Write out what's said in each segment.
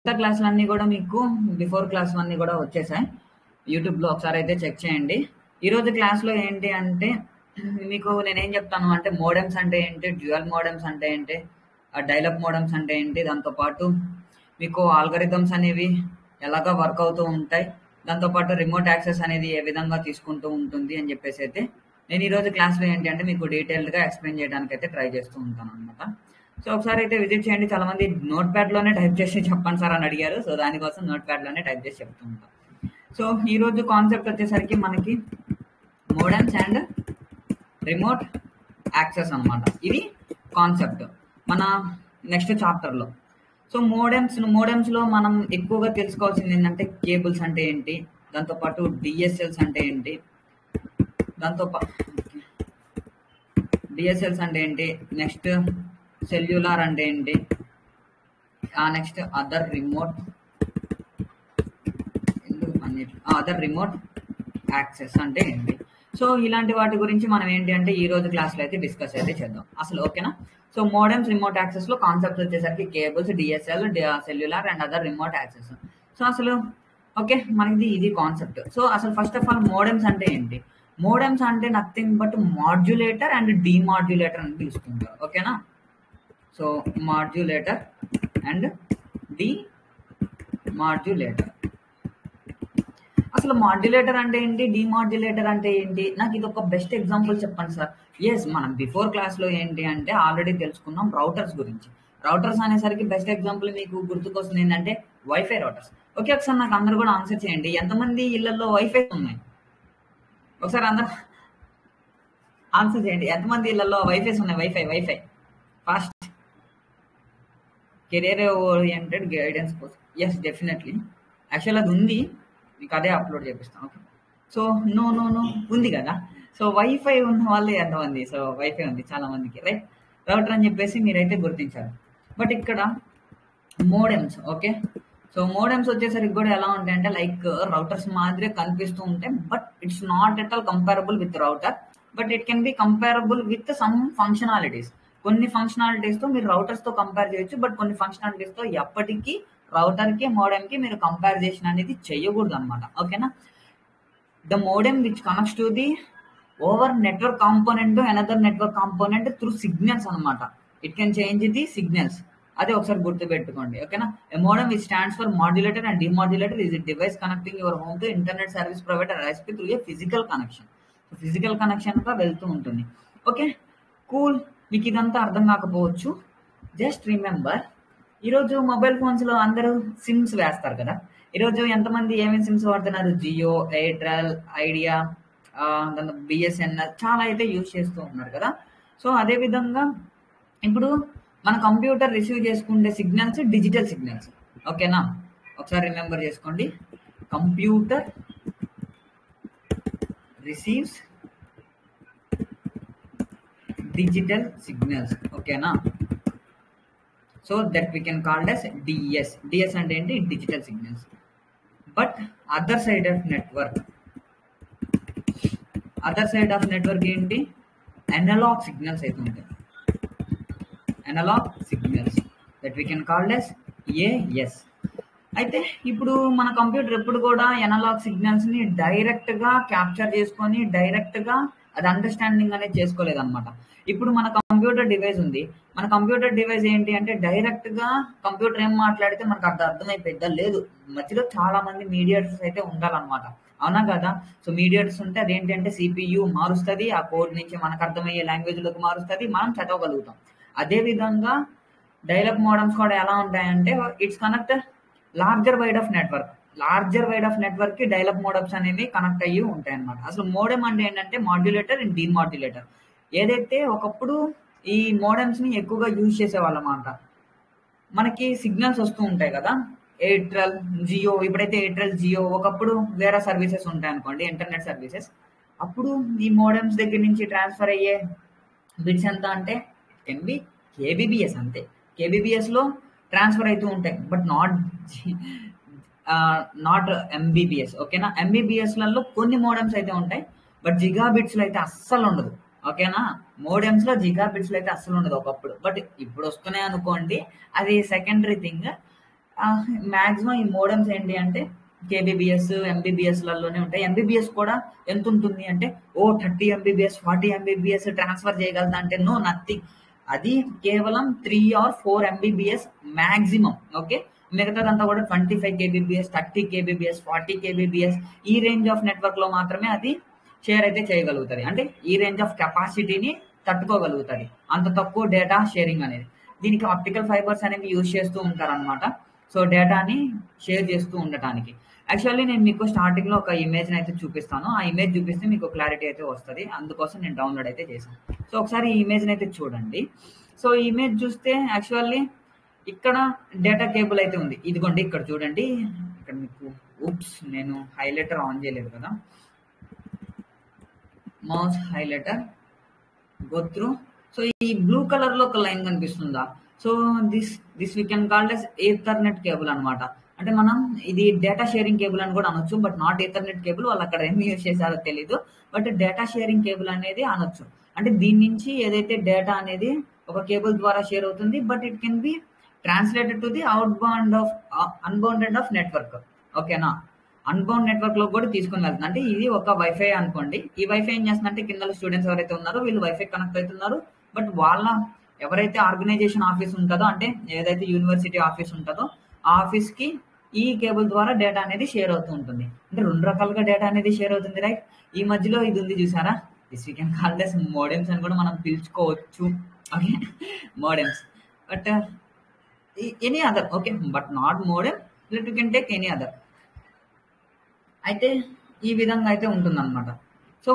మిగతా క్లాసులన్నీ కూడా మీకు బిఫోర్ క్లాసులన్నీ కూడా వచ్చేసాయి. యూట్యూబ్లో ఒకసారి అయితే చెక్ చేయండి. ఈరోజు క్లాస్లో ఏంటి అంటే మీకు నేనేం చెప్తాను అంటే మోడెమ్స్ అంటే ఏంటి, డ్యూయల్ మోడెమ్స్ అంటే ఏంటి, డైలప్ మోడెమ్స్ అంటే ఏంటి, దాంతోపాటు మీకు ఆల్గరిథమ్స్ అనేవి ఎలాగా వర్క్ అవుతూ ఉంటాయి, దాంతోపాటు రిమోట్ యాక్సెస్ అనేది ఏ విధంగా తీసుకుంటూ ఉంటుంది అని చెప్పేసి అయితే నేను ఈరోజు క్లాస్లో ఏంటి అంటే మీకు డీటెయిల్డ్గా ఎక్స్ప్లెయిన్ చేయడానికి అయితే ట్రై చేస్తూ ఉంటాను అనమాట. సో ఒకసారి అయితే విజిట్ చేయండి. చాలా మంది నోట్ ప్యాడ్ లోనే టైప్ చేసి చెప్పండి సార్ అని అడిగారు. సో దానికోసం నోట్ ప్యాడ్ లోనే టైప్ చేసి చెప్తూ ఉంటాం. సో ఈ రోజు కాన్సెప్ట్ వచ్చేసరికి మనకి మోడెమ్స్ అండ్ రిమోట్ యాక్సెస్ అన్నమాట. ఇది కాన్సెప్ట్ మన నెక్స్ట్ చాప్టర్ లో. సో మోడెమ్స్ లో మనం ఎక్కువగా తెలుసుకోవాల్సింది ఏంటంటే కేబుల్స్ అంటే ఏంటి, దాంతోపాటు డిఎస్ఎల్స్ అంటే ఏంటి, డిఎస్ఎల్స్ అంటే ఏంటి, నెక్స్ట్ సెల్యులార్ అంటే ఏంటి, నెక్స్ట్ అదర్ రిమోట్ యాక్సెస్ అంటే ఏంటి. సో ఇలాంటి వాటి గురించి మనం ఏంటి అంటే ఈ రోజు క్లాస్లో అయితే డిస్కస్ అయితే చేద్దాం అసలు. ఓకేనా? సో మోడెమ్స్ రిమోట్ యాక్సెస్ లో కాన్సెప్ట్స్ వచ్చేసరికి cables, DSL, cellular and other remote access. So అసలు ఓకే, మనకి ఇది కాన్సెప్ట్. సో అసలు ఫస్ట్ ఆఫ్ ఆల్ మోడెమ్స్ అంటే ఏంటి? మోడెమ్స్ అంటే nothing but modulator and demodulator అని పిలుస్తుంటారు. ఓకేనా? So modulator and demodulator. అసలు మాడ్యులేటర్ అంటే ఏంటి, డిమాడ్యులేటర్ అంటే ఏంటి? నాకు ఇది ఒక బెస్ట్ ఎగ్జాంపుల్ చెప్పండి సార్. ఎస్, మనం బిఫోర్ క్లాస్ లో ఏంటి అంటే ఆల్రెడీ తెలుసుకున్నాం రౌటర్స్ గురించి. రౌటర్స్ అనేసరికి బెస్ట్ ఎగ్జాంపుల్ మీకు గుర్తుకొస్తుంది ఏంటంటే వైఫై రౌటర్స్. ఓకే, ఒకసారి నాకు అందరు కూడా ఆన్సర్ చేయండి. ఎంతమంది ఇళ్లలో వైఫై ఉన్నాయి? ఒకసారి అందరు ఆన్సర్ చేయండి. ఎంతమంది ఇళ్లలో వైఫైస్ ఉన్నాయి? Wifi fast career oriented guidance కోసం. Yes, definitely. యాక్చువల్ అది ఉంది, మీకు అదే అప్లోడ్ చేపిస్తాను. ఓకే, సో నో ఉంది కదా. సో వైఫై ఉన్న వాళ్ళు ఎంతమంది? సో వైఫై ఉంది చాలా మందికి, రైట్? రౌటర్ అని చెప్పేసి మీరైతే గుర్తించారు. బట్ ఇక్కడ మోడెమ్స్, ఓకే. సో మోడెమ్స్ వచ్చేసరికి కూడా ఎలా ఉంటాయంటే లైక్ రౌటర్స్ మాదిరే కనిపిస్తూ ఉంటాయి, but it's not at all comparable with router, but it can B comparable with some functionalities. కొన్ని ఫంక్షనాలిటీస్ తో మీరు రౌటర్స్ తో కంపేర్ చేయొచ్చు, బట్ కొన్ని ఫంక్షనాలిటీస్ తో ఎప్పటికీ రౌటర్ కి మోడెమ్ కి మీరు కంపారిజేషన్ అనేది చేయకూడదు అనమాట. ఓకేనా? The modem which connects to the over network component to another network component through signals అనమాట. It can change the signals. అదే ఒకసారి గుర్తు పెట్టుకోండి. ఓకేనా? A modem which stands for modulator and demodulator is a device connecting your home to internet service provider ISP through a physical connection. Physical connection గా వెళ్తూ ఉంటుంది. Okay, cool. మీకు ఇదంతా అర్థం కాకపోవచ్చు. జస్ట్ రిమెంబర్, ఈరోజు మొబైల్ ఫోన్స్ లో అందరూ సిమ్స్ వేస్తారు కదా. ఈరోజు ఎంతమంది ఏమేమి సిమ్స్ వాడుతున్నారు? జియో, ఎయిర్టెల్, ఐడియా, బిఎస్ఎన్ఎల్ చాలా అయితే యూజ్ చేస్తూ ఉన్నారు కదా. సో అదే విధంగా ఇప్పుడు మన కంప్యూటర్ రిసీవ్ చేసుకునే సిగ్నల్స్ డిజిటల్ సిగ్నల్స్. ఓకేనా? ఒకసారి రిమెంబర్ చేసుకోండి. Computer receives digital signals. ఓకేనా? So that we can called as DS. DS అంటే ఏంటి? Digital signals. But other side of network ఏంటి? అనలాగ్ సిగ్నల్స్ అయితే ఉంటాయి. Analogue signals that we can called as AS. అయితే ఇప్పుడు మన కంప్యూటర్ ఎప్పుడు కూడా అనలాగ్ సిగ్నల్స్ ని డైరెక్ట్ గా క్యాప్చర్ చేసుకొని డైరెక్ట్ గా అది అండర్స్టాండింగ్ అనేది చేసుకోలేదు అనమాట. ఇప్పుడు మన కంప్యూటర్ డివైస్ ఉంది. మన కంప్యూటర్ డివైస్ ఏంటి అంటే డైరెక్ట్ గా కంప్యూటర్ ఏం మాట్లాడితే మనకు అర్థమైపోద్దా? లేదు, మధ్యలో చాలా మంది మీడియేటర్స్ అయితే ఉండాలన్నమాట. అవునా కదా? సో మీడియేటర్స్ ఉంటే అదేంటి అంటే సిపియు మారుస్తుంది, ఆ కోడ్ నుంచి మనకు అర్థమయ్యే లాంగ్వేజ్ లోకి మారుస్తుంది, మనం చదవగలుగుతాం. అదే విధంగా డైలప్ మోడమ్స్ కూడా ఎలా ఉంటాయంటే it's connect larger wide of network కి డైలప్ మోడమ్స్ అనేవి కనెక్ట్ అయ్యి ఉంటాయి అనమాట. అసలు మోడెమ్ అంటే ఏంటంటే మాడ్యులేటర్ అండ్ డిమాడ్యులేటర్. ఏదైతే ఒకప్పుడు ఈ మోడెమ్స్ ని ఎక్కువగా యూజ్ చేసేవాళ్ళం అన్నమాట. మనకి సిగ్నల్స్ వస్తూ ఉంటాయి కదా, ఎయిర్టెల్, జియో. ఇప్పుడైతే ఎయిర్టెల్, జియో, ఒకప్పుడు వేరే సర్వీసెస్ ఉంటాయి అనుకోండి, ఇంటర్నెట్ సర్వీసెస్. అప్పుడు ఈ మోడెమ్స్ దగ్గర నుంచి ట్రాన్స్ఫర్ అయ్యే బిట్స్ ఎంత అంటే ఇట్ కెన్ బి కేబీబీఎస్. అంతే, కేబీబీఎస్ లో ట్రాన్స్ఫర్ అవుతూ ఉంటాయి, బట్ నాట్ ఎంబీబీఎస్. ఓకేనా? ఎంబీబీఎస్ లలో కొన్ని మోడెమ్స్ అయితే ఉంటాయి, బట్ జిగాబిట్స్ లో అయితే అస్సలు ఉండదు. ఓకేనా? మోడెమ్స్ లో జిగాబిట్స్ లో అయితే అస్సలు ఉండదు ఒకప్పుడు, బట్ ఇప్పుడు వస్తున్నాయి అనుకోండి, అది సెకండరీ థింగ్. మాక్సిమం ఈ మోడమ్స్ ఏంటి అంటే కేబీబీఎస్ ఎంబీబీఎస్లలోనే ఉంటాయి. ఎంబీబీఎస్ కూడా ఎంత ఉంటుంది అంటే 30 ఎంబీబీఎస్ 40 ఎంబీబీఎస్ ట్రాన్స్ఫర్ చేయగలదా అంటే నో, నథింగ్. అది కేవలం 3 or 4 ఎంబీబీఎస్ మాక్సిమం. ఓకే, మిగతాదంతా కూడా 25 కేబీబీఎస్ 30 కేబీబీఎస్ 40 కేబీబీఎస్ ఈ రేంజ్ ఆఫ్ నెట్వర్క్ లో మాత్రమే అది షేర్ అయితే చేయగలుగుతుంది. అంటే ఈ రేంజ్ ఆఫ్ కెపాసిటీని తట్టుకోగలుగుతుంది, అంత తక్కువ డేటా షేరింగ్ అనేది. దీనికి ఆప్టికల్ ఫైబర్స్ అనేవి యూజ్ చేస్తూ ఉంటారనమాట. సో డేటాని షేర్ చేస్తూ ఉండటానికి. యాక్చువల్లీ నేను మీకు స్టార్టింగ్ లో ఒక ఇమేజ్ అయితే చూపిస్తాను. ఆ ఇమేజ్ చూపిస్తే మీకు క్లారిటీ అయితే వస్తుంది. అందుకోసం నేను డౌన్లోడ్ అయితే చేశాను. సో ఒకసారి ఈ ఇమేజ్ అయితే చూడండి. సో ఈ ఇమేజ్ చూస్తే యాక్చువల్లీ ఇక్కడ డేటా కేబుల్ అయితే ఉంది. ఇదిగోండి ఇక్కడ చూడండి. ఇక్కడ మీకు నేను హైలైటర్ ఆన్ చేయలేదు కదా, mouse highlighter go through. So ఈ బ్లూ కలర్ లో ఒక లైన్ కనిపిస్తుందా? So this we can called as Ethernet cable అనమాట. అంటే మనం ఇది డేటా షేరింగ్ కేబుల్ అని కూడా అనొచ్చు, బట్ నాట్ ఈథర్నెట్ కేబుల్. వాళ్ళు అక్కడ ఏమి యూజ్ చేశారో తెలీదు, బట్ డేటా షేరింగ్ కేబుల్ అనేది అనొచ్చు. అంటే దీని నుంచి ఏదైతే డేటా అనేది ఒక కేబుల్ ద్వారా షేర్ అవుతుంది, but it can B translated to the unbounded of network. ఓకేనా, అన్బౌండ్ నెట్వర్క్ లో కూడా తీసుకుని వెళ్తుంది. అంటే ఇది ఒక వైఫై అనుకోండి. ఈ వైఫై ఏం చేస్తుందంటే కింద స్టూడెంట్స్ ఎవరైతే ఉన్నారో వీళ్ళు వైఫై కనెక్ట్ అవుతున్నారు, బట్ వాళ్ళ ఎవరైతే ఆర్గనైజేషన్ ఆఫీస్ ఉంటుందో, అంటే ఏదైతే యూనివర్సిటీ ఆఫీస్ ఉంటుందో ఆ ఆఫీస్ కి ఈ కేబుల్ ద్వారా డేటా అనేది షేర్ అవుతూ ఉంటుంది. అంటే 2 రకాలుగా డేటా అనేది షేర్ అవుతుంది, రైట్? ఈ మధ్యలో ఇది ఉంది చూసారా, this we can call this modems అని కూడా మనం పిలుచుకోవచ్చు. Okay, modems. But any other, okay, but not modem. Let you can take any other. అయితే ఈ విధంగా అయితే ఉంటుందన్నమాట. సో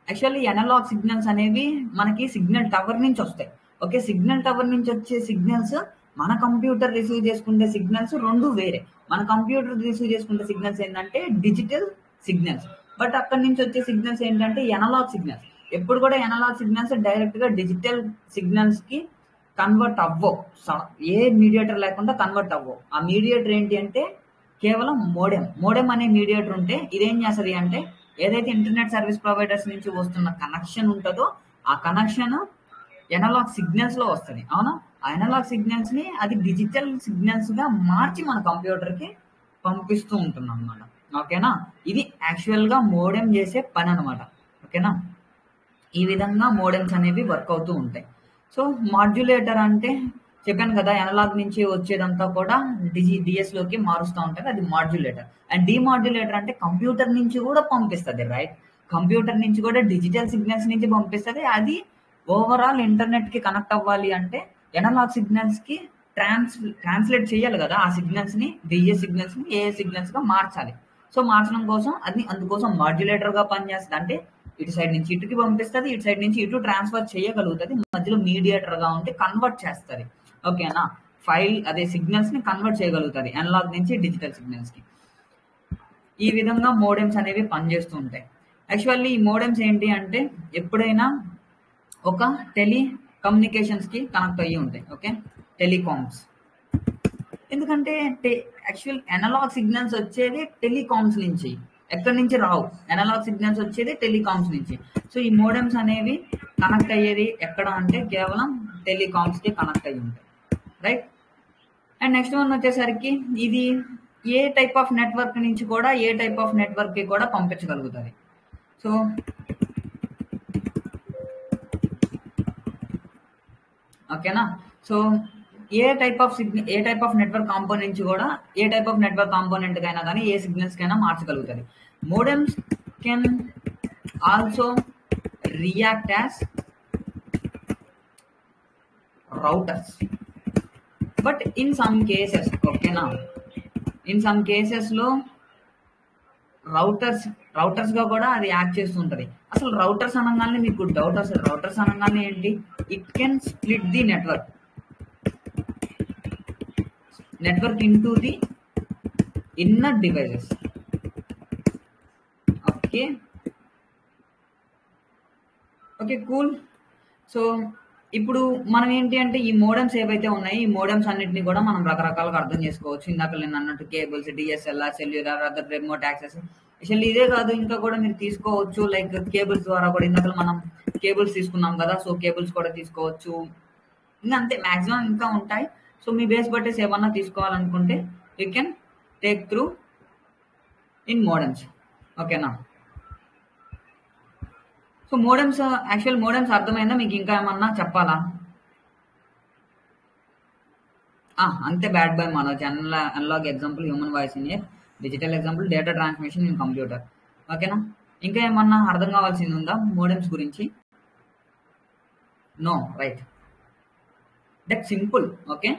యాక్చువల్లీ అనలాగ్ సిగ్నల్స్ అనేవి మనకి సిగ్నల్ టవర్ నుంచి వస్తాయి. ఓకే, సిగ్నల్ టవర్ నుంచి వచ్చే సిగ్నల్స్ మన కంప్యూటర్ రిసీవ్ చేసుకునే సిగ్నల్స్ రెండు వేరే. మన కంప్యూటర్ రిసీవ్ చేసుకునే సిగ్నల్స్ ఏంటంటే డిజిటల్ సిగ్నల్స్, బట్ అక్కడి నుంచి వచ్చే సిగ్నల్స్ ఏంటంటే అనలాగ్ సిగ్నల్స్. ఎప్పుడు కూడా అనలాగ్ సిగ్నల్స్ డైరెక్ట్ గా డిజిటల్ సిగ్నల్స్ కి కన్వర్ట్ అవ్వవు, ఏ మీడియేటర్ లేకుండా కన్వర్ట్ అవ్వవు. ఆ మీడియేటర్ ఏంటి అంటే కేవలం మోడెమ్ అనే మీడియేటర్ ఉంటే ఇదేం చేస్తుంది అంటే ఏదైతే ఇంటర్నెట్ సర్వీస్ ప్రొవైడర్స్ నుంచి వస్తున్న కనెక్షన్ ఉంటుందో ఆ కనెక్షన్ ఎనలాగ్ సిగ్నల్స్ లో వస్తుంది. అవునా, ఆ ఎనలాగ్ సిగ్నల్స్ ని అది డిజిటల్ సిగ్నల్స్ గా మార్చి మన కంప్యూటర్ కి పంపిస్తూ ఉంటుంది అనమాట. ఓకేనా, ఇది యాక్చువల్ గా మోడెమ్ చేసే పని అనమాట. ఓకేనా, ఈ విధంగా మోడెమ్స్ అనేవి వర్క్ అవుతూ ఉంటాయి. సో మాడ్యులేటర్ అంటే చెప్పాను కదా, అనలాగ్ నుంచి వచ్చేదంతా కూడా డిఎస్ లోకి మారుస్తూ ఉంటుంది, అది మాడ్యులేటర్. అండ్ డిమాడ్యులేటర్ అంటే కంప్యూటర్ నుంచి కూడా పంపిస్తుంది, రైట్? కంప్యూటర్ నుంచి కూడా డిజిటల్ సిగ్నల్స్ నుంచి పంపిస్తుంది. అది ఓవరాల్ ఇంటర్నెట్ కి కనెక్ట్ అవ్వాలి అంటే ఎనలాగ్ సిగ్నల్స్ కి ట్రాన్స్లేట్ చేయాలి కదా, ఆ సిగ్నల్స్ ని డిజిఎస్ సిగ్నల్స్ ని ఏ సిగ్నల్స్ గా మార్చాలి. సో మార్చడం కోసం అది అందుకోసం మాడ్యులేటర్ గా పనిచేస్తుంది. అంటే ఇటు సైడ్ నుంచి ఇటుకి పంపిస్తుంది, ఇటు సైడ్ నుంచి ఇటు ట్రాన్స్ఫర్ చేయగలుగుతుంది, మధ్యలో మీడియేటర్ గా ఉండి కన్వర్ట్ చేస్తుంది. ఓకేనా, ఫైల్ అదే సిగ్నల్స్ ని కన్వర్ట్ చేయగలుగుతుంది అనలాగ్ నుంచి డిజిటల్ సిగ్నల్స్ కి. ఈ విధంగా మోడెమ్స్ అనేవి పనిచేస్తూ ఉంటాయి. యాక్చువల్లీ ఈ మోడెమ్స్ ఏంటి అంటే ఎప్పుడైనా ఒక టెలికమ్యూనికేషన్స్ కి కనెక్ట్ అయ్యి ఉంటాయి. ఓకే, టెలికామ్స్. ఎందుకంటే యాక్చువల్ అనలాగ్ సిగ్నల్స్ వచ్చేది టెలికామ్స్ నుంచి, ఎక్కడి నుంచి రావు. అనలాగ్ సిగ్నల్స్ వచ్చేది టెలికామ్స్ నుంచి. సో ఈ మోడెమ్స్ అనేవి కనెక్ట్ అయ్యేది ఎక్కడ అంటే కేవలం టెలికామ్స్ కి కనెక్ట్ అయ్యి ఉంటాయి, రైట్? అండ్ నెక్స్ట్ వన్ వచ్చేసరికి ఇది ఏ టైప్ ఆఫ్ నెట్వర్క్ నుంచి కూడా ఏ టైప్ ఆఫ్ నెట్వర్క్ కి కూడా పంపించగలుగుతుంది. సో ఓకేనా, సో ఏ టైప్ ఆఫ్ నెట్వర్క్ కాంపోనెంట్ నుంచి కూడా ఏ టైప్ ఆఫ్ నెట్వర్క్ కాంపోనెంట్ కైనా కానీ ఏ సిగ్నల్స్ కైనా మార్చగలుగుతుంది. Modems can also react as routers, but in some cases, okay na, in some cases లో రౌటర్స్ గా కూడా అది యాక్ట్ చేస్తూ ఉంటది. అసలు రౌటర్స్ అనగానే మీకు డౌట్ వస్తుంది, రౌటర్స్ అనగానే ఏంటి? It can split the network into the inner devices. Okay cool. So ఇప్పుడు మనం ఏంటి అంటే ఈ మోడమ్స్ ఏవైతే ఉన్నాయో ఈ మోడమ్స్ అన్నిటిని కూడా మనం రకరకాలుగా అర్థం చేసుకోవచ్చు. ఇందాక నేను అన్నట్టు cables, DSLR, cellular, other remote access. అసలు ఇదే కాదు, ఇంకా కూడా మీరు తీసుకోవచ్చు. లైక్ కేబుల్స్ ద్వారా కూడా ఇందాక మనం కేబుల్స్ తీసుకున్నాం కదా, సో కేబుల్స్ కూడా తీసుకోవచ్చు. ఇంకా అంతే, మాక్సిమం ఇంకా ఉంటాయి. సో మీ బేస్ బట్టేసి ఏమన్నా తీసుకోవాలనుకుంటే you can take through in modems. ఓకేనా? సో మోడమ్స్, యాక్చువల్ మోడమ్స్ అర్థమైందా? మీకు ఇంకా ఏమన్నా చెప్పాలా? అంతే. Bad by Manoj. Analog example human voice in ear, digital example data transmission in computer. ఓకేనా? ఇంకా ఏమన్నా అర్థం కావాల్సింది ఉందా మోడమ్స్ గురించి? No, right. That simple. Okay.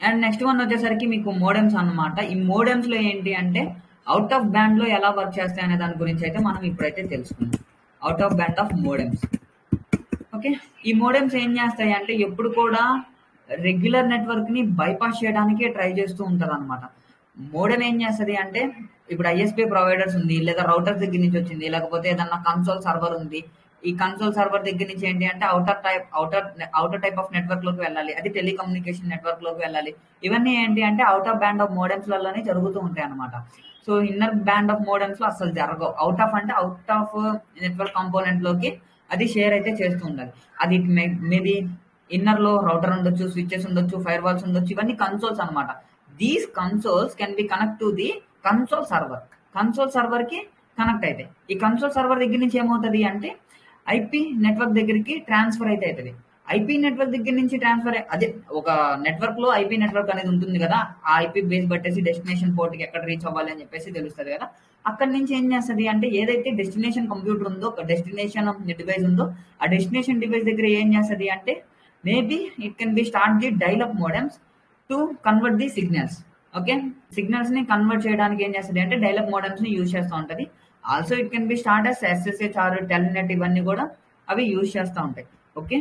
And next one వచ్చేసరికి మీకు మోడమ్స్ అన్నమాట. ఈ మోడమ్స్ లో ఏంటి అంటే అవుట్ ఆఫ్ బ్యాండ్ లో ఎలా వర్క్ చేస్తాయి అనే దాని గురించి అయితే మనం ఇప్పుడైతే తెలుసుకుందాం. Out of band of modems. Okay. ఈ మోడమ్స్ ఏం చేస్తాయి అంటే ఎప్పుడు కూడా రెగ్యులర్ నెట్వర్క్ ని బైపాస్ చేయడానికి ట్రై చేస్తూ ఉంటారు అనమాట. మోడమ్ ఏం చేస్తుంది అంటే ఇప్పుడు ఐఎస్పీ ప్రొవైడర్స్ ఉంది, లేదా రౌటర్ దగ్గర నుంచి వచ్చింది, లేకపోతే ఏదన్నా కన్సోల్ సర్వర్ ఉంది. ఈ కన్సోల్ సర్వర్ దగ్గర నుంచి ఏంటి అంటే అవుటర్ టైప్ ఆఫ్ నెట్వర్క్ లోకి వెళ్ళాలి, అది టెలికమ్యూనికేషన్ నెట్వర్క్ లోకి వెళ్ళాలి. ఇవన్నీ ఏంటి అంటే out of band of modems లలోనే జరుగుతూ ఉంటాయి అనమాట. So inner band of modems లో అసలు జరగవు. అవుట్ ఆఫ్ అంటే అవుట్ ఆఫ్ నెట్వర్క్ కాంపోనెంట్ లోకి అది షేర్ అయితే చేస్తూ ఉండాలి. అది మేబీ ఇన్నర్ లో రౌటర్ ఉండొచ్చు, స్విచెస్ ఉండొచ్చు, ఫైర్ వాల్స్ ఉండొచ్చు. ఇవన్నీ కన్సోల్స్ అనమాట. These consoles can be connect to the console server. Console server కి కనెక్ట్ అయితే ఈ కన్సోల్ సర్వర్ దగ్గర నుంచి ఏమవుతుంది అంటే ఐపీ నెట్వర్క్ దగ్గరికి ట్రాన్స్ఫర్ అయితే అవుతుంది. ఐపీ నెట్వర్క్ దగ్గర నుంచి ట్రాన్స్ఫర్ అదే ఒక నెట్వర్క్ లో ఐపీ నెట్వర్క్ అనేది ఉంటుంది కదా, ఆ ఐపీ బేస్ బట్టేసి డెస్టినేషన్ పోర్ట్ కి ఎక్కడ రీచ్ అవ్వాలి అని చెప్పేసి తెలుస్తుంది కదా. అక్కడి నుంచి ఏం చేస్తుంది అంటే ఏదైతే డెస్టినేషన్ కంప్యూటర్ ఉందో, ఒక డెస్టినేషన్ డివైస్ ఉందో, ఆ డెస్టినేషన్ డివైస్ దగ్గర ఏం చేస్తుంది అంటే maybe it can be start the dial up modems to convert the signals. Okay. Signals ని కన్వర్ట్ చేయడానికి ఏం చేస్తుంది అంటే డైల్ అప్ మోడమ్స్ ని యూజ్ చేస్తూ ఉంటది. Also it can be start as SSH or telnet, ఇవన్నీ కూడా అవి యూజ్ చేస్తూ ఉంటాయి. ఓకే.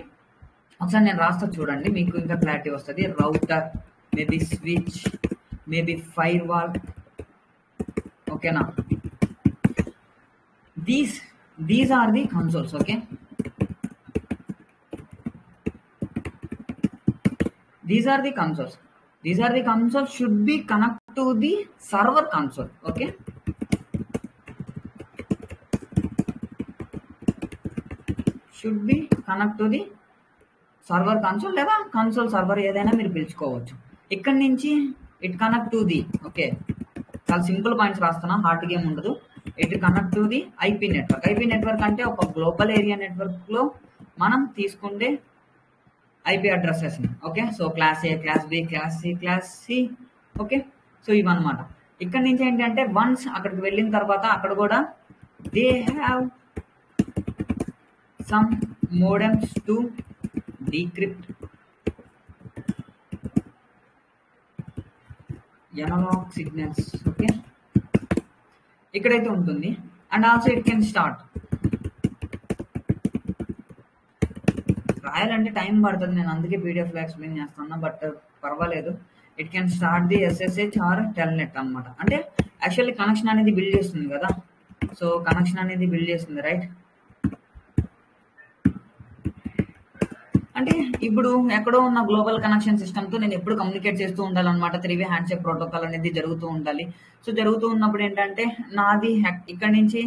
ఒకసారి నేను రాస్తా చూడండి, మీకు ఇంకా క్లారిటీ వస్తుంది. Router, maybe switch, maybe firewall. ఓకేనా? These are the consoles. Okay. These are the consoles. These are the consoles should be connect to the server console. Okay. Should be connect to the server console లేదా console server ఏదైనా మీరు పిలుచుకోవచ్చు. ఇక్కడ నుంచి it connect to the. Okay. చాలా simple points రాస్తున్నా, hard game ఉండదు. It connect to the IP network. IP network అంటే ఒక గ్లోబల్ ఏరియా నెట్వర్క్ లో మనం తీసుకుంటే IP addresses. Okay. So class A, class B, class C, class C. Okay. So ఇవన్నమాట. ఇక్కడ నుంచి ఏంటంటే వన్స్ అక్కడికి వెళ్ళిన తర్వాత అక్కడ కూడా they have some modems to decrypt analog signals. Okay. ఇక్కడైతే ఉంటుంది. And also it can start, రాయాలంటే టైం పడుతుంది, నేను అందుకే పీడిఎఫ్ లో ఎక్స్ప్లెయిన్ చేస్తున్నా, బట్ పర్వాలేదు. It can start the SSH or telnet అనమాట. అంటే యాక్చువల్లీ కనెక్షన్ అనేది బిల్డ్ చేస్తుంది కదా. సో కనెక్షన్ అనేది బిల్డ్ చేస్తుంది, రైట్. అంటే ఇప్పుడు ఎక్కడో ఉన్న గ్లోబల్ కనెక్షన్ సిస్టమ్ తో నేను ఎప్పుడు కమ్యూనికేట్ చేస్తూ ఉండాలన్నమాట. 3 వే హ్యాండ్షేక్ ప్రోటోకాల్ అనేది జరుగుతూ ఉండాలి. సో జరుగుతూ ఉన్నప్పుడు ఏంటంటే నాది ఇక్కడ నుంచి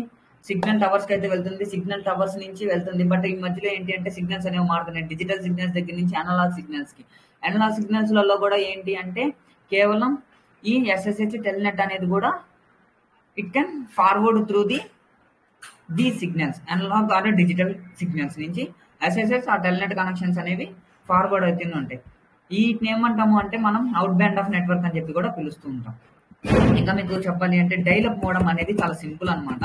సిగ్నల్ టవర్స్ కి అయితే వెళ్తుంది, సిగ్నల్ టవర్స్ నుంచి వెళ్తుంది. బట్ ఈ మధ్యలో ఏంటి అంటే సిగ్నల్స్ అనేవి మారుతున్నాయి. డిజిటల్ సిగ్నల్స్ దగ్గర నుంచి అనలాగ్ సిగ్నల్స్ కి. అనలాగ్ సిగ్నల్స్ లలో కూడా ఏంటి అంటే కేవలం ఈ ఎస్ఎస్హెచ్ టెల్నెట్ అనేది కూడా it can forward through the signals, analog or digital signals నుంచి ఎస్ఎస్హెచ్ ఆ టెల్నెట్ కనెక్షన్స్ అనేవి ఫార్వర్డ్ అవుతూనే ఉంటాయి. వీటిని ఏమంటాము అంటే మనం అవుట్ బ్యాండ్ ఆఫ్ నెట్వర్క్ అని చెప్పి కూడా పిలుస్తూ ఉంటాం. ఇంకా మీకు చెప్పాలి అంటే డైలప్ మోడమ్ అనేది చాలా సింపుల్ అనమాట.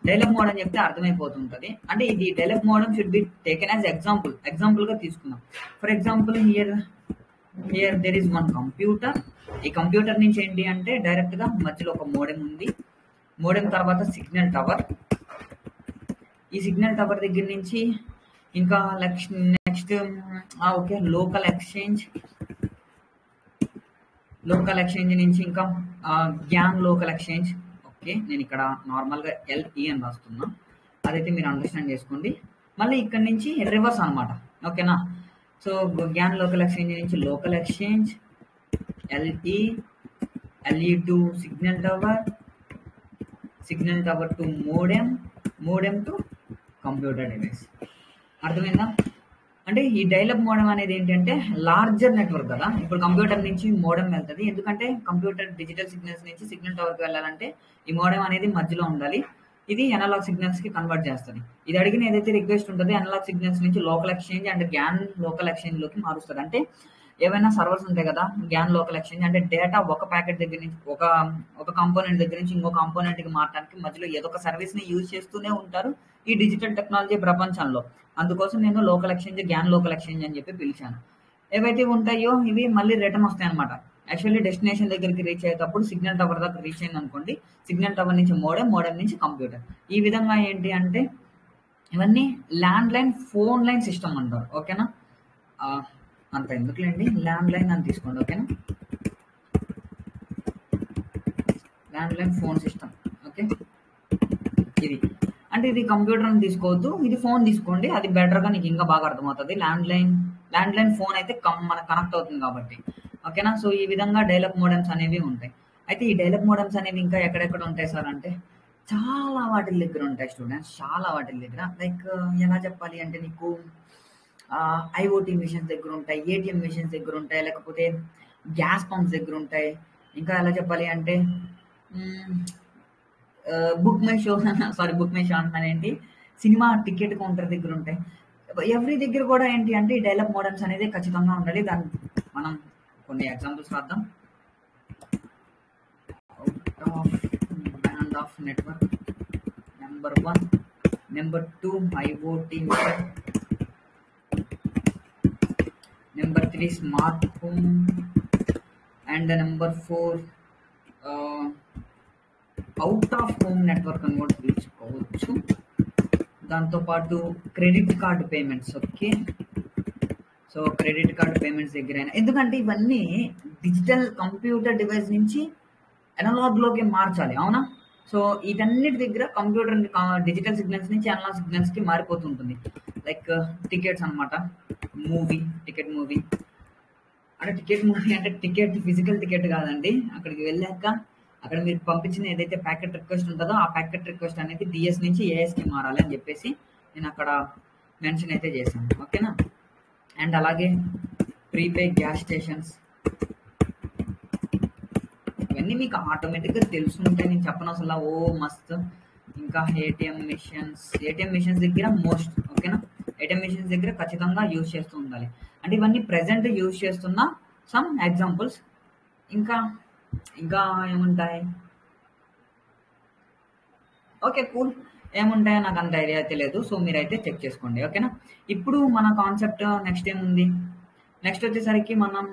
డైలప్ మోడ్ అని చెప్తే అర్థమైపోతుంటది. అంటే ఇది dialup modem should be taken as example గా తీసుకుందాం. For example here there is one computer. ఈ కంప్యూటర్ నుంచి ఏంటి అంటే డైరెక్ట్ గా మధ్యలో ఒక మోడెమ్ ఉంది. మోడెమ్ తర్వాత సిగ్నల్ టవర్. ఈ సిగ్నల్ టవర్ దగ్గర నుంచి ఇంకా నెక్స్ట్ ఓకే లోకల్ ఎక్స్చేంజ్ నుంచి ఇంకా గ్యాన్ లోకల్ ఎక్స్చేంజ్. ఓకే. నేను ఇక్కడ నార్మల్ గా ఎల్ఈ అని రాస్తున్నా, అదైతే మీరు అండర్స్టాండ్ చేసుకోండి. మళ్ళీ ఇక్కడ నుంచి రివర్స్ అనమాట. ఓకేనా? సో గ్యాన్ లోకల్ ఎక్స్చేంజ్ నుంచి local exchange, LE to signal tower to modem to computer device. అర్థమైందా? అంటే ఈ డైలప్ మోడెమ్ అనేది ఏంటంటే లార్జర్ నెట్వర్క్ కదా! ఇప్పుడు కంప్యూటర్ నుంచి మోడెమ్ వెళ్తది. ఎందుకంటే కంప్యూటర్ డిజిటల్ సిగ్నల్స్ నుంచి సిగ్నల్ టవర్‌కి వెళ్ళాలంటే ఈ మోడెమ్ అనేది మధ్యలో ఉండాలి. ఇది అనలాగ్ సిగ్నల్స్‌కి కన్వర్ట్ చేస్తది. ఇది అడిగిన ఏదైతే రిక్వెస్ట్ ఉంటదో అనలాగ్ సిగ్నల్స్ నుంచి లోకల్ ఎక్స్‌చేంజ్ అండ్ గ్యాన్ లోకల్ ఎక్స్‌చేంజ్‌లోకి మారుస్తది. అంటే ఏవైనా సర్వర్స్ ఉంటాయి కదా! గ్యాన్ లోకల్ ఎక్స్‌చేంజ్ అంటే డేటా ఒక ప్యాకెట్ దగ్గర నుంచి ఒక కాంపోనెంట్ దగ్గర నుంచి ఇంకో కాంపోనెంట్‌కి మారటానికి మధ్యలో ఏదో ఒక సర్వీస్‌ని యూజ్ చేస్తూనే ఉంటారు ఈ డిజిటల్ టెక్నాలజీ ప్రపంచంలో. అందుకోసం నేను లోకల్ ఎక్స్‌చేంజ్, గ్యాన్ లోకల్ ఎక్స్‌చేంజ్ అని చెప్పి పిలిచాను. ఏవైతే ఉంటాయో ఇవి మళ్ళీ రిటర్న్ వస్తాయన్నమాట. యాక్చువల్లీ డెస్టినేషన్ దగ్గరికి రీచ్ అయ్యేటప్పుడు సిగ్నల్ టవర్ దాకా రీచ్ అయిందనుకోండి, సిగ్నల్ టవర్ నుంచి మోడెమ్, మోడెమ్ నుంచి కంప్యూటర్. ఈ విధంగా ఏంటి అంటే ఇవన్నీ ల్యాండ్‌లైన్, ఫోన్ లైన్ సిస్టమ్ అంటారు. ఓకేనా? ఆహ్, అంత ఎందుకులెండి. ల్యాండ్‌లైన్ అని తీసుకోండి. ఓకేనా? Landline phone system. ఓకే. ఇది. అంటే ఇది కంప్యూటర్ అని తీసుకోవద్దు. ఇది ఫోన్ తీసుకోండి. అది బెటర్‌గా నీకు ఇంకా బాగా అర్థమవుతది. ల్యాండ్‌లైన్ ఫోన్ అయితే మనకు కనెక్ట్ అవుతుంది కాబట్టి. ఓకేనా? సో, ఈ విధంగా డైలప్ మోడెమ్స్ అనేవి ఉంటాయి. అయితే ఈ డైలప్ మోడెమ్స్ అనేవి ఇంకా ఎక్కడెక్కడ ఉంటాయి సార్ అంటే, చాలా వాటిల దగ్గర ఉంటాయి స్టూడెంట్స్. చాలా వాటిల దగ్గర. లైక్ ఎలా చెప్పాలి అంటే నీకు ఐఓటీ మిషన్స్ దగ్గరుంటాయి. ఏటీఎం మిషన్స్ దగ్గరుంటాయి. లేకపోతే గ్యాస్ పంప్స్ దగ్గరుంటాయి. ఇంకా ఎలా చెప్పాలి అంటే హ్మ్. BookMyShow sorry BookMyShow అంటున్నానేంటి, సినిమా టికెట్ కౌంటర్ దగ్గర ఉంటాయి. ఎవ్రీ దగ్గర కూడా ఏంటి అంటే ఈ డైలాగ్ మోడల్స్ అనేది ఖచ్చితంగా ఉండాలి. దాన్ని మనం కొన్ని ఎగ్జాంపుల్స్ రాద్దాం. Out of band of network number 1, number 2 IoT mission, number 3 smart home and number 4 out of home network అని కూడా పిలుచుకోవచ్చు. దాంతోపాటు credit card payments. Okay. So credit card payments దగ్గరైనా ఎందుకంటే ఇవన్నీ డిజిటల్ కంప్యూటర్ డివైస్ నుంచి అనలాగ్లోకి మార్చాలి. అవునా? సో వీటన్నిటి దగ్గర కంప్యూటర్ డిజిటల్ సిగ్నల్స్ నుంచి అనలాగ్ సిగ్నల్స్కి మారిపోతుంటుంది. లైక్ టికెట్స్ అనమాట. టికెట్ మూవీ అంటే టికెట్ ఫిజికల్ టికెట్ కాదండి. అక్కడికి వెళ్ళాక అక్కడ మీరు పంపించిన ఏదైతే ప్యాకెట్ రిక్వెస్ట్ ఉంటుందో ఆ ప్యాకెట్ రిక్వెస్ట్ అనేది డిఎస్ నుంచి ఏఎస్కి మారాలి అని చెప్పేసి నేను అక్కడ మెన్షన్ అయితే చేశాను. ఓకేనా? అండ్ అలాగే ప్రీపే గ్యాస్ స్టేషన్స్ ఇవన్నీ మీకు ఆటోమేటిక్గా తెలుసుంటాయి. నేను చెప్పనవసరం ఓ మస్తు. ఇంకా ఏటీఎం మిషన్స్ దగ్గర మోస్ట్. ఓకేనా? ఏటీఎం మిషన్స్ దగ్గర ఖచ్చితంగా యూజ్ చేస్తూ ఉండాలి. అంటే ఇవన్నీ ప్రెజెంట్ యూజ్ చేస్తున్న సమ్ ఎగ్జాంపుల్స్. ఇంకా ఏముంటాయి? Okay, cool. ఏముంటాయో నాకు అంత ఐడియా అయితే లేదు. సో మీరైతే చెక్ చేసుకోండి. ఓకేనా? ఇప్పుడు మన కాన్సెప్ట్ నెక్స్ట్ ఏముంది? నెక్స్ట్ వచ్చేసరికి మనం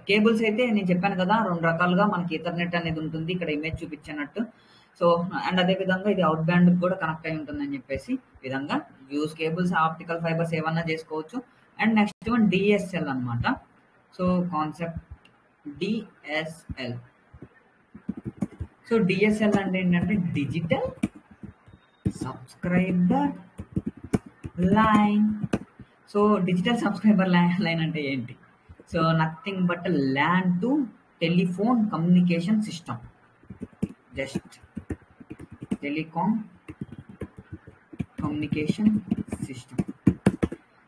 కేబుల్స్ అయితే నేను చెప్పాను కదా 2 రకాలుగా మనకి ఈథర్నెట్ అనేది ఉంటుంది. ఇక్కడ ఇమేజ్ చూపించినట్టు. సో అండ్ అదే విధంగా ఇది అవుట్ బ్యాండ్ కూడా కనెక్ట్ అయి ఉంటుందని చెప్పేసి విధంగా యూస్ కేబుల్స్, ఆప్టికల్ ఫైబర్స్ ఏమన్నా చేసుకోవచ్చు. అండ్ నెక్స్ట్ వన్ డిఎస్ఎల్ అనమాట. So concept DSL. So DSL అంటే ఏంటంటే digital subscriber line. So digital subscriber line అంటే ఏంటి? So nothing but LAN to telephone communication system. Just telecom communication system.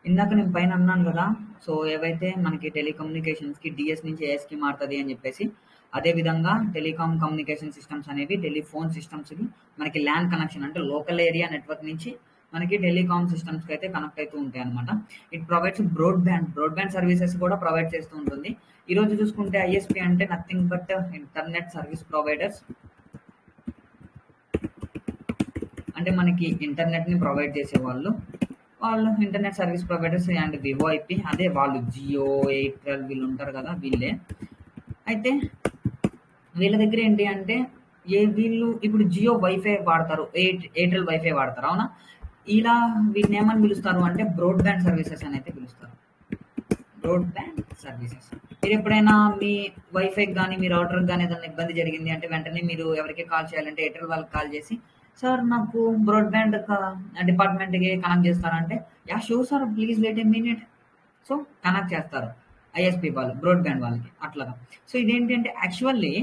ఇందాక నేను పైన అన్నాను కదా, సో ఏవైతే మనకి టెలికమ్యూనికేషన్స్కి డిఎస్ నుంచి ఏఎస్కి మారుతుంది అని చెప్పేసి, అదే విధంగా టెలికాం కమ్యూనికేషన్ సిస్టమ్స్ అనేవి టెలిఫోన్ సిస్టమ్స్కి మనకి ల్యాన్ కనెక్షన్ అంటే లోకల్ ఏరియా నెట్వర్క్ నుంచి మనకి టెలికాం సిస్టమ్స్కి అయితే కనెక్ట్ అవుతూ ఉంటాయి అనమాట. ఇట్ ప్రొవైడ్స్ బ్రాడ్బ్యాండ్ సర్వీసెస్ కూడా ప్రొవైడ్ చేస్తూ ఉంటుంది. ఈరోజు చూసుకుంటే ఐఎస్పి అంటే nothing but internet service providers. అంటే మనకి ఇంటర్నెట్ని ప్రొవైడ్ చేసే వాళ్ళు internet service providers and Vivo IP, అదే వాళ్ళు జియో, ఎయిర్టెల్ వీళ్ళు ఉంటారు కదా, వీళ్ళే. అయితే వీళ్ళ దగ్గర ఏంటి అంటే వీళ్ళు ఇప్పుడు జియో వైఫై వాడతారు, ఎయిర్టెల్ వైఫై వాడతారు. అవునా? ఇలా వీటిని ఏమని పిలుస్తారు అంటే బ్రాడ్బ్యాండ్ సర్వీసెస్ అని అయితే పిలుస్తారు. Broadband services. మీరు ఎప్పుడైనా మీ వైఫైకి కానీ మీ రౌటర్కి కానీ ఏదైనా ఇబ్బంది జరిగింది అంటే వెంటనే మీరు ఎవరికి కాల్ చేయాలంటే ఎయిర్టెల్ వాళ్ళకి కాల్ చేసి, సార్ నాకు బ్రాడ్బ్యాండ్ డిపార్ట్మెంట్కి కనెక్ట్ చేస్తారంటే, yeah sure sir please wait a minute. So connect చేస్తారు ఐఎస్పి వాళ్ళు బ్రాడ్బ్యాండ్ వాళ్ళకి అట్లాగా. సో ఇదేంటంటే యాక్చువల్లీ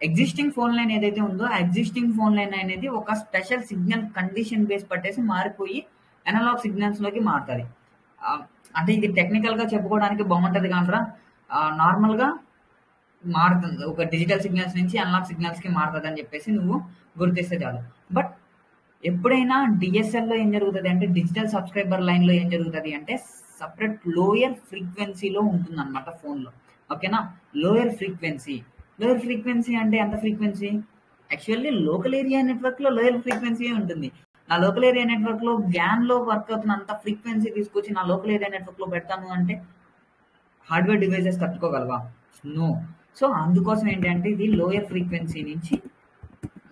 ఎగ్జిస్టింగ్ ఫోన్ లైన్ ఏదైతే ఉందో ఆ ఎగ్జిస్టింగ్ ఫోన్ లైన్ అనేది ఒక స్పెషల్ సిగ్నల్ కండిషన్ బేస్ పట్టేసి మారిపోయి అనలాగ్ సిగ్నల్స్లోకి మారుతుంది. అంటే ఇది టెక్నికల్‌గా చెప్పుకోవడానికి బాగుంటది గానిరా నార్మల్‌గా మారుతుంది. ఒక డిజిటల్ సిగ్నల్స్ నుంచి అనలాగ్ సిగ్నల్స్‌కి మారుతదని జెప్పేసి నువ్వు గుర్తిస్తే చాలు. బట్ ఎప్పుడైనా డీఎస్ఎల్‌లో ఏం జరుగుతదంటే డిజిటల్ సబ్‌స్క్రైబర్ లైన్‌లో ఏం జరుగుతది అంటే సెపరేట్ లోయర్ ఫ్రీక్వెన్సీలో ఉంటుందన్నమాట ఫోన్‌లో. ఓకేనా? Lower frequency. లోయర్ ఫ్రీక్వెన్సీ అంటే ఎంత ఫ్రీక్వెన్సీ? యాక్చువల్లీ లోకల్ ఏరియా నెట్వర్క్‌లో లోయర్ ఫ్రీక్వెన్సీయే ఉంటుంది. నా లోకల్ ఏరియా నెట్వర్క్‌లో గ్యాన్‌లో వర్క్ అవుతున్నంత ఫ్రీక్వెన్సీ తీసుకొచ్చి నా లోకల్ ఏరియా నెట్వర్క్‌లో పెడతాను అంటే హార్డ్‌వేర్ డివైసెస్ తట్టుకోగలవా? నో. సో, అందుకోసం ఏంటంటే ఇది లోయర్ ఫ్రీక్వెన్సీ నుంచి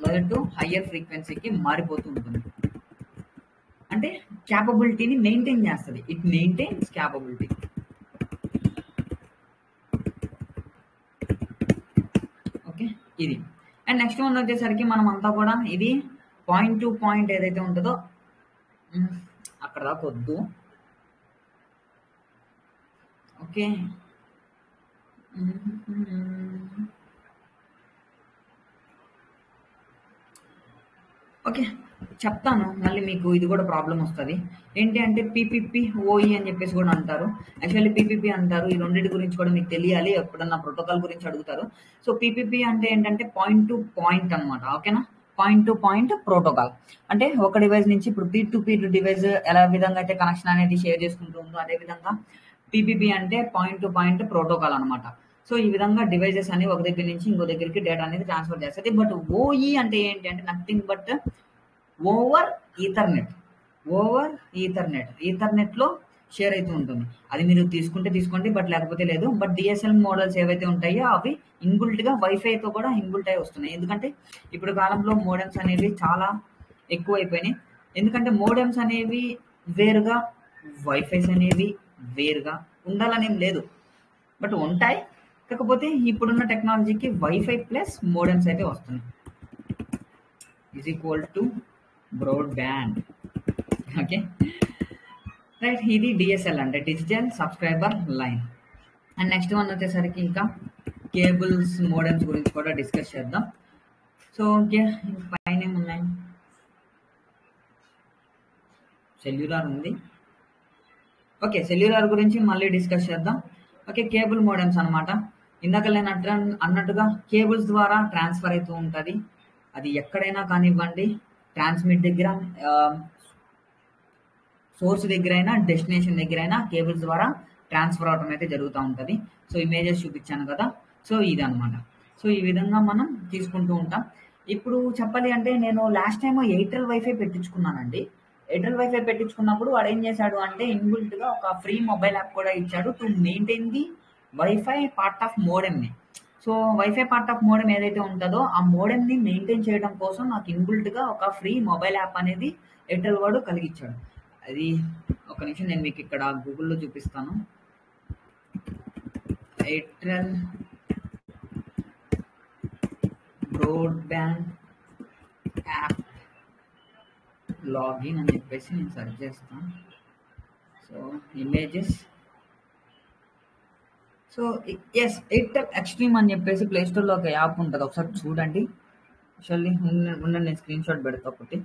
లోయర్ టు హయ్యర్ ఫ్రీక్వెన్సీకి మారిపోతూ ఉంటుంది. అంటే క్యాపబిలిటీని మెయింటైన్ చేస్తది. It maintains capability. ఓకే. ఇది. అండ్ నెక్స్ట్ వన్ వచ్చేసరికి మనమంతా కూడా ఇది పాయింట్ టు పాయింట్ ఏదైతే ఉంటదో హ్మ్. అక్కడ దాకా వద్దు. ఓకే. ఓకే. చెప్తాను. మళ్ళీ మీకు ఇది గూడా ప్రాబ్లమ్ వస్తది. ఏంటి అంటే పీపీపీ, ఓఈ అని జెప్పేసి గూడా అంటారు. యాక్చువల్లీ పీపీపీ అంటారు. ఈ రెండిటి గురించి కూడా మీకు తెలియాలి. ఎప్పుడన్నా ప్రోటోకాల్ గురించి అడుగుతారు. సో, పీపీపీ అంటే ఏంటంటే పాయింట్ టు పాయింట్ అన్నమాట. ఓకేనా? Point to point protocol. అంటే ఒక డివైస్ నుంచి ఇప్పుడు పీర్ టు పీర్ డివైస్ ఎలా విధంగా అయితే కనెక్షన్ అనేది షేర్ చేసుకుంటూ ఉందో అదే విధంగా పీపీపీ అంటే పాయింట్ టు పాయింట్ ప్రోటోకాల్ అన్నమాట. సో, ఈ విధంగా డివైసెస్ అనేవి ఒక దగ్గర నుంచి ఇంకో దగ్గరికి డేటా అనేది ట్రాన్స్‌ఫర్ చేస్తది. బట్ ఓఈ అంటే ఏంటి అంటే nothing but over Ethernet. Over Ethernet. ఈథర్నెట్‌లో షేర్ అయితూ ఉంటుంది. అది మీరు తీసుకుంటే తీసుకోండి. బట్ లేకపోతే లేదు. బట్ డీఎస్ఎల్ మోడల్స్ ఏవైతే ఉంటాయో అవి ఇన్‌బిల్ట్‌గా వైఫైతో కూడా ఇన్‌బిల్ట్ అయ్యి వస్తున్నాయి. ఎందుకంటే ఇప్పుడు కాలంలో మోడెమ్స్ అనేవి చాలా ఎక్కువైపోయినాయి. ఎందుకంటే మోడెమ్స్ అనేవి వేరుగా, వైఫైస్ అనేవి వేరుగా ఉండాలనేం లేదు. బట్ ఉంటాయి. కాకపోతే ఇప్పుడున్న టెక్నాలజీకి వైఫై ప్లస్ మోడెమ్స్ అయితే వస్తున్నాయి. Is equal to broadband. Okay. Right. ఇది డిఎస్ఎల్ అంటే digital subscriber line. And next one వచ్చేసరికి ఇంకా కేబుల్స్, మోడెమ్స్ గురించి కూడా డిస్కస్ చేద్దాం. So, okay. పైన ఏమున్నాయి? సెల్యులార్ ఉంది. ఓకే. సెల్యులార్ గురించి మళ్ళీ డిస్కస్ చేద్దాం. ఓకే. కేబుల్ మోడెమ్స్ అనమాట. ఇందాక నేను అన్నట్టుగా కేబుల్స్ ద్వారా ట్రాన్స్ఫర్ అవుతూ ఉంటది. అది ఎక్కడైనా కానివ్వండి. ట్రాన్స్మిట్ దగ్గర సోర్స్ దగ్గరైనా, డెస్టినేషన్ దగ్గరైనా కేబుల్స్ ద్వారా ట్రాన్స్ఫర్ అవ్వటం అయితే జరుగుతా ఉంటది. సో, ఇమేజెస్ చూపిచ్చాను కదా! సో, ఇదనమాట. సో, ఈ విధంగా మనం తీసుకుంటూ ఉంటాం. ఇప్పుడు చెప్పాలి అంటే నేను లాస్ట్ టైమ్ ఎయిర్‌టెల్ వైఫై పెట్టించుకున్నానండి. ఎయిర్‌టెల్ వైఫై పెట్టించుకున్నప్పుడు వాడేం చేశాడు అంటే ఇన్‌బిల్ట్‌గా ఒక ఫ్రీ మొబైల్ యాప్ కూడా ఇచ్చాడు to maintain the wifi part of మోడెమ్‌ని. So, wifi part of modem ఏదైతే ఉంటదో ఆ మోడెమ్‌ని మెయింటైన్ చేయడం కోసం నాకు ఇన్‌బిల్ట్‌గా ఒక ఫ్రీ మొబైల్ యాప్ అనేది ఎయిర్‌టెల్ వాడు కలిగిచ్చాడు. అది ఒక నిమిషం నేను మీకు ఇక్కడ గూగుల్‌లో చూపిస్తాను. ఎయిర్‌టెల్ బ్రాడ్‌బ్యాండ్ యాప్ లాగిన్ అని చెప్పేసి నేను సెర్చ్ చేస్తాను. So, images. So, yes Airtel extreme అని చెప్పేసి ప్లే స్టోర్‌లో ఒక యాప్ ఉంటది. ఒకసారి చూడండి. యాక్చువల్లీ ఉండండి నేను స్క్రీన్‌షాట్ పెడతా ఒకటి.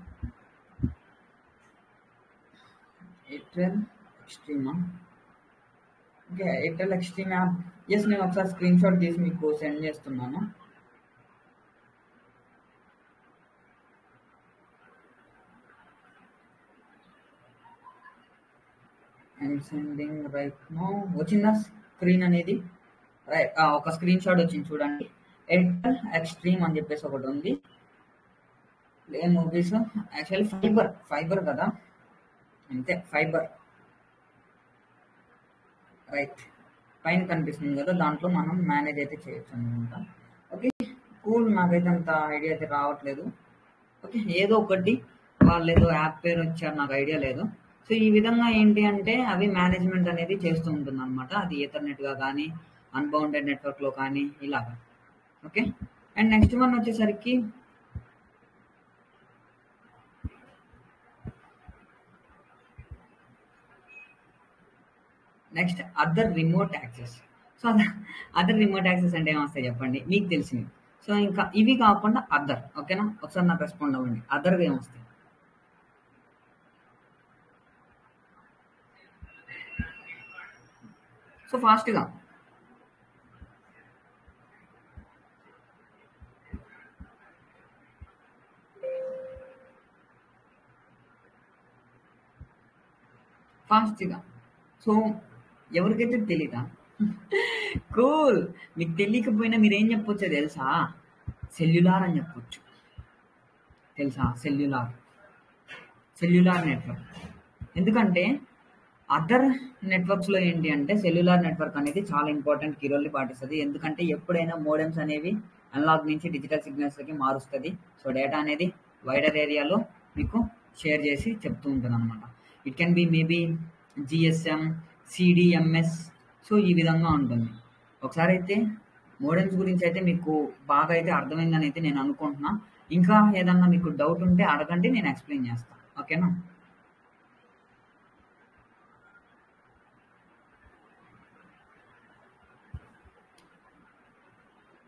Airtel ఎక్స్‌ట్రీమా? Okay. Airtel extreme app. Yes నేను ఒకసారి స్క్రీన్‌షాట్ తీసి మీకు సెండ్ చేస్తున్నాను. I'm sending right now. వచ్చిందా స్క్రీన్ అనేది? రైట్. ఒక స్క్రీన్‌షాట్ వచ్చింది చూడండి. ఎయిర్‌టెల్ ఎక్స్‌ట్రీమ్ అని చెప్పేసి ఒకటి ఉంది. Play movies. యాక్చువల్లీ ఫైబర్ కదా! అంతే ఫైబర్. రైట్. పైన కనిపిస్తుంది కదా! దాంట్లో మనం మేనేజ్ అయితే చేయొచ్చు అనమాట. ఓకే. కూల్. నాకైతే అంత ఐడియా అయితే రావట్లేదు. ఓకే. ఏదో ఒకటి వాళ్ళేదో యాప్ పేరు ఇచ్చారు. నాకు ఐడియా లేదు. సో, ఈ విధంగా ఏంటి అంటే అవి మేనేజ్‌మెంట్ అనేది చేస్తూ ఉంటుందనమాట. అది ఈథర్‌నెట్‌గా గానీ, అన్‌బౌండెడ్ నెట్వర్క్‌లో కానీ ఇలాగా. ఓకే. అండ్ నెక్స్ట్ వన్ వచ్చేసరికి next other remote access. So, other remote access అంటే ఏమొస్తాయి చెప్పండి? మీకు తెలిసినవి. సో, ఇంకా ఇవి కాకుండా అదర్. ఓకేనా? ఒకసారి నాకు రెస్పాండ్ అవ్వండి. అదర్‌గా ఏమొస్తాయి? సో ఫాస్ట్గా ఫాస్ట్గా సో ఎవరికైతే తెలీదా కూల్ మీకు తెలియకపోయినా మీరు ఏం చెప్పొచ్చో తెలుసా సెల్యులార్ అని చెప్పొచ్చు తెలుసా సెల్యులార్ నెట్వర్క్ ఎందుకంటే అదర్ నెట్వర్క్స్లో ఏంటి అంటే సెల్యులార్ నెట్వర్క్ అనేది చాలా ఇంపార్టెంట్ కీ రోల్ని పాటిస్తుంది ఎందుకంటే ఎప్పుడైనా మోడెమ్స్ అనేవి అనలాగ్ నుంచి డిజిటల్ సిగ్నల్స్కి మారుస్తుంది సో డేటా అనేది వైడర్ ఏరియాలో మీకు షేర్ చేసి చెప్తూ ఉంటుంది అనమాట it can be maybe GSM CDMS so ఈ విధంగా ఉంటుంది ఒకసారి అయితే మోడెమ్స్ గురించి అయితే మీకు బాగా అయితే అర్థమైందని అయితే నేను అనుకుంటున్నా ఇంకా ఏదన్నా మీకు డౌట్ ఉంటే అడగండి నేను ఎక్స్ప్లెయిన్ చేస్తాను ఓకేనా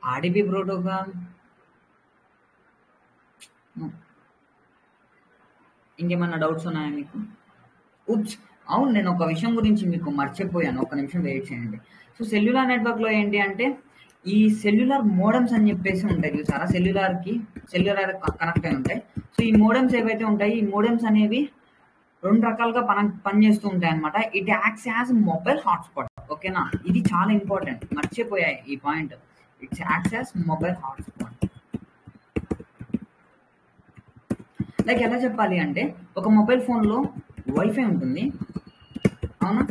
ఆర్డిబి ప్రోటోకాల్ ఇంకేమన్నా డౌట్స్ ఉన్నాయా మీకు ఉప్స్ అవును నేను ఒక విషయం గురించి మీకు మర్చిపోయాను ఒక నిమిషం వెయిట్ చేయండి సో సెల్యులార్ నెట్వర్క్లో ఏంటి అంటే ఈ సెల్యులార్ మోడమ్స్ అని చెప్పేసి ఉంటాయి చూసారా సెల్యులార్ కనెక్ట్ అయి ఉంటాయి సో ఈ మోడమ్స్ ఏవైతే ఉంటాయి ఈ మోడమ్స్ అనేవి రెండు రకాలుగా పనిచేస్తూ ఉంటాయి అనమాట it acts as mobile hotspot ఓకేనా ఇది చాలా ఇంపార్టెంట్ మర్చిపోయాయి ఈ point it's acts as mobile hotspot like ఎలా చెప్పాలి అంటే ఒక మొబైల్ ఫోన్లో వైఫై ఉంటుంది అవునా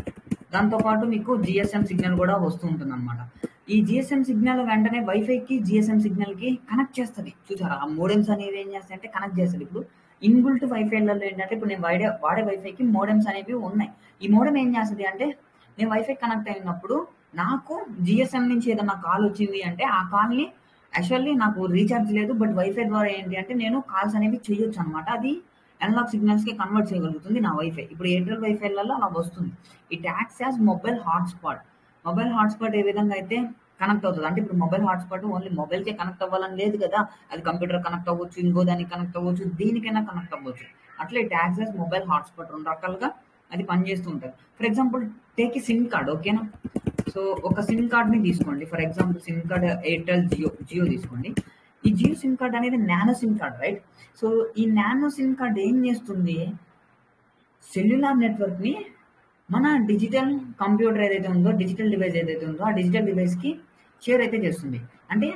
దాంతోపాటు మీకు జిఎస్ఎం సిగ్నల్ కూడా వస్తూ ఉంటుంది అనమాట ఈ జిఎస్ఎం సిగ్నల్ వెంటనే వైఫైకి జిఎస్ఎం సిగ్నల్కి కనెక్ట్ చేస్తుంది చూసారా ఆ మోడెమ్స్ అనేది ఏం చేస్తాయి అంటే కనెక్ట్ చేస్తుంది ఇప్పుడు ఇన్బుల్ట్ వైఫైలలో ఏంటంటే ఇప్పుడు నేను వాడే వైఫైకి మోడెమ్స్ అనేవి ఉన్నాయి ఈ మోడెమ్ ఏం చేస్తుంది అంటే నేను వైఫై కనెక్ట్ అయినప్పుడు నాకు జిఎస్ఎం నుంచి ఏదైనా కాల్ వచ్చింది అంటే ఆ కాల్ని యాక్చువల్లీ నాకు రీఛార్జ్ లేదు బట్ వైఫై ద్వారా ఏంటి అంటే నేను కాల్స్ అనేవి చేయొచ్చు అనమాట అది అనలాగ్ సిగ్నల్స్కి కన్వర్ట్ చేయగలుగుతుంది నా వైఫై ఇప్పుడు ఎయిర్టెల్ వైఫైలలో అలా వస్తుంది it acts as mobile hotspot ఏ విధంగా అయితే కనెక్ట్ అవుతుంది అంటే ఇప్పుడు మొబైల్ హాట్స్పాట్ ఓన్లీ మొబైల్కే కనెక్ట్ అవ్వాలని లేదు కదా అది కంప్యూటర్ కనెక్ట్ అవ్వచ్చు ఇంకో దానికి కనెక్ట్ అవ్వచ్చు దేనికైనా కనెక్ట్ అవ్వచ్చు అట్లా it acts as mobile hotspot రెండు రకాలుగా అది పనిచేస్తూ ఉంటుంది ఫర్ ఎగ్జాంపుల్ టేక్ ఈ సిమ్ కార్డ్ ఓకేనా సో ఒక సిమ్ కార్డ్ని తీసుకోండి for example SIM card Airtel Jio తీసుకోండి ఈ జియో సిమ్ కార్డ్ అనేది nano SIM card right so ఈ నానో సిమ్ కార్డ్ ఏం చేస్తుంది సెల్యులార్ నెట్వర్క్ని మన డిజిటల్ కంప్యూటర్ ఏదైతే ఉందో డిజిటల్ డివైస్ ఏదైతే ఉందో ఆ డిజిటల్ డివైస్కి షేర్ అయితే చేస్తుంది అంటే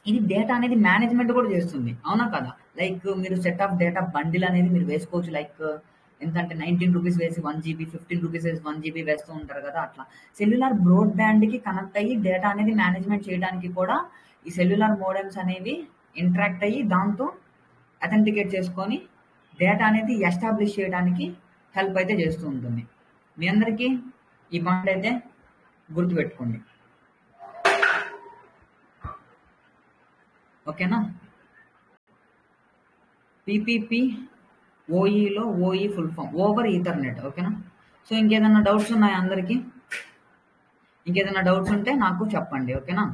ఇది డేటా అనేది మేనేజ్మెంట్ కూడా చేస్తుంది అవునా కదా లైక్ మీరు సెట్ ఆఫ్ డేటా బండిల్ అనేది మీరు వేసుకోవచ్చు లైక్ ఎంతంటే 19 రూపీస్ వేసి 1 GB 15 రూపీస్ వేసి 1 GB వేస్తూ ఉంటారు కదా అట్లా సెల్యులార్ బ్రాడ్బ్యాండ్కి కనెక్ట్ అయ్యి డేటా అనేది మేనేజ్మెంట్ చేయడానికి కూడా ఈ సెల్యులార్ మోడెమ్స్ అనేవి ఇంటరాక్ట్ అయ్యి దాంతో అథెంటికేట్ చేసుకొని డేటా అనేది ఎస్టాబ్లిష్ చేయడానికి హెల్ప్ అయితే చేస్తూ ఉంటుంది మీ అందరికీ ఈ పాయింట్ అయితే గుర్తుపెట్టుకోండి ఓకేనా పిపిపి ఓఈలో OE full form over Ethernet ఓకేనా సో ఇంకేదైనా డౌట్స్ ఉన్నాయా అందరికీ ఇంకేదైనా డౌట్స్ ఉంటే నాకు చెప్పండి ఓకేనా